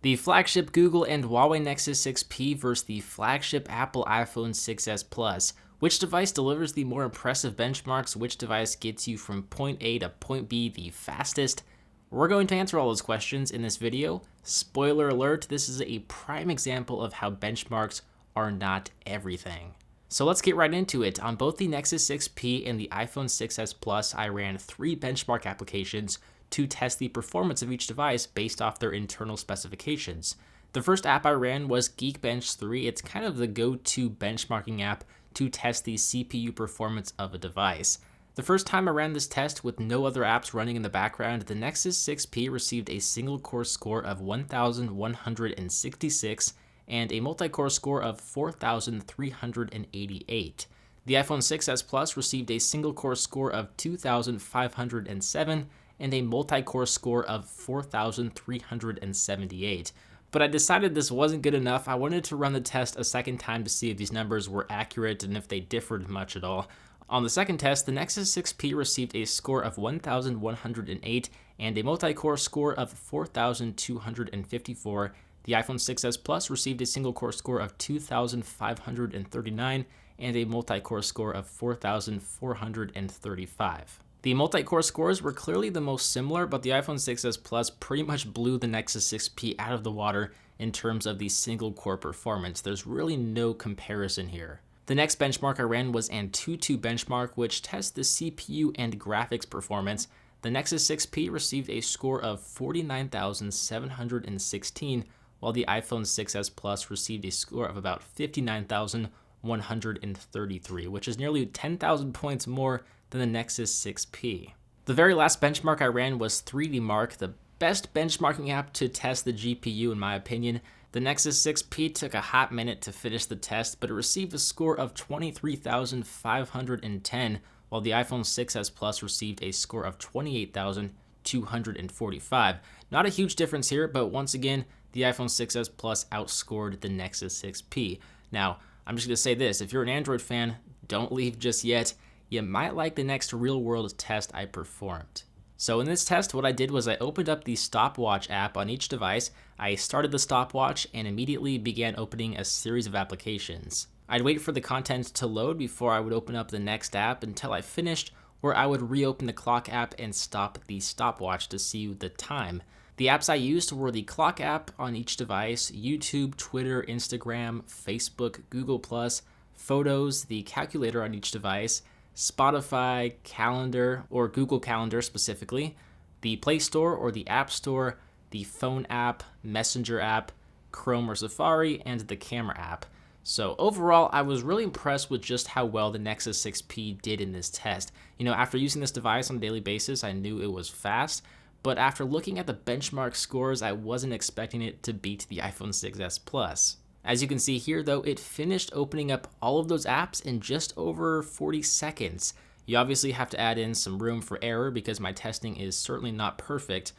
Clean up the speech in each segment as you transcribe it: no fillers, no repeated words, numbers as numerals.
The flagship Google and Huawei Nexus 6P versus the flagship Apple iPhone 6s Plus. Which device delivers the more impressive benchmarks? Which device gets you from point A to point B the fastest? We're going to answer all those questions in this video. Spoiler alert, this is a prime example of how benchmarks are not everything. So let's get right into it. On both the Nexus 6P and the iPhone 6s Plus, I ran 3 benchmark applications to test the performance of each device based off their internal specifications. The first app I ran was Geekbench 3. It's kind of the go-to benchmarking app to test the CPU performance of a device. The first time I ran this test with no other apps running in the background, the Nexus 6P received a single-core score of 1,166 and a multi-core score of 4,388. The iPhone 6s Plus received a single-core score of 2,507 and a multi-core score of 4,378. But I decided this wasn't good enough. I wanted to run the test a second time to see if these numbers were accurate and if they differed much at all. On the second test, the Nexus 6P received a score of 1,108 and a multi-core score of 4,254. The iPhone 6s Plus received a single-core score of 2,539 and a multi-core score of 4,435. The multi-core scores were clearly the most similar, but the iPhone 6s Plus pretty much blew the Nexus 6P out of the water in terms of the single-core performance. There's really no comparison here. The next benchmark I ran was Antutu Benchmark, which tests the CPU and graphics performance. The Nexus 6P received a score of 49,716, while the iPhone 6s Plus received a score of about 59,133, which is nearly 10,000 points more than the Nexus 6P. The very last benchmark I ran was 3D Mark, the best benchmarking app to test the GPU in my opinion. The Nexus 6P took a hot minute to finish the test, but it received a score of 23,510, while the iPhone 6s Plus received a score of 28,245. Not a huge difference here, but once again, the iPhone 6s Plus outscored the Nexus 6P. Now, I'm just going to say this, if you're an Android fan, don't leave just yet. You might like the next real-world test I performed. So in this test, what I did was I opened up the stopwatch app on each device, I started the stopwatch, and immediately began opening a series of applications. I'd wait for the content to load before I would open up the next app until I finished, where I would reopen the clock app and stop the stopwatch to see the time. The apps I used were the clock app on each device, YouTube, Twitter, Instagram, Facebook, Google+, Photos, the calculator on each device, Spotify, Calendar, or Google Calendar specifically, the Play Store or the App Store, the phone app, Messenger app, Chrome or Safari, and the camera app. So overall, I was really impressed with just how well the Nexus 6P did in this test. After using this device on a daily basis, I knew it was fast, but after looking at the benchmark scores, I wasn't expecting it to beat the iPhone 6s Plus. As you can see here though, it finished opening up all of those apps in just over 40 seconds. You obviously have to add in some room for error because my testing is certainly not perfect.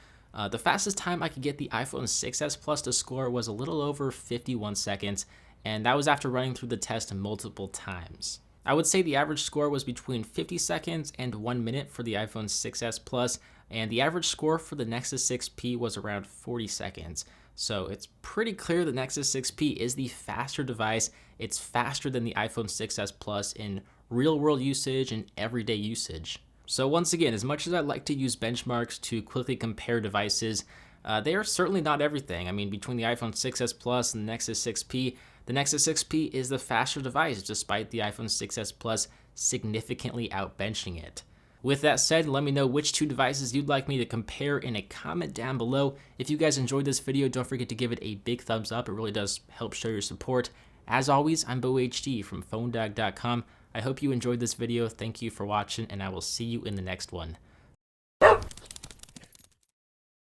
The fastest time I could get the iPhone 6s Plus to score was a little over 51 seconds, and that was after running through the test multiple times. I would say the average score was between 50 seconds and 1 minute for the iPhone 6s Plus, and the average score for the Nexus 6P was around 40 seconds. So it's pretty clear the Nexus 6P is the faster device. It's faster than the iPhone 6s Plus in real-world usage and everyday usage. So once again, as much as I like to use benchmarks to quickly compare devices, they are certainly not everything. I mean, between the iPhone 6s Plus and the Nexus 6P is the faster device despite the iPhone 6s Plus significantly outbenching it. With that said, let me know which 2 devices you'd like me to compare in a comment down below. If you guys enjoyed this video, don't forget to give it a big thumbs up. It really does help show your support. As always, I'm BoHD from PhoneDog.com. I hope you enjoyed this video. Thank you for watching, and I will see you in the next one.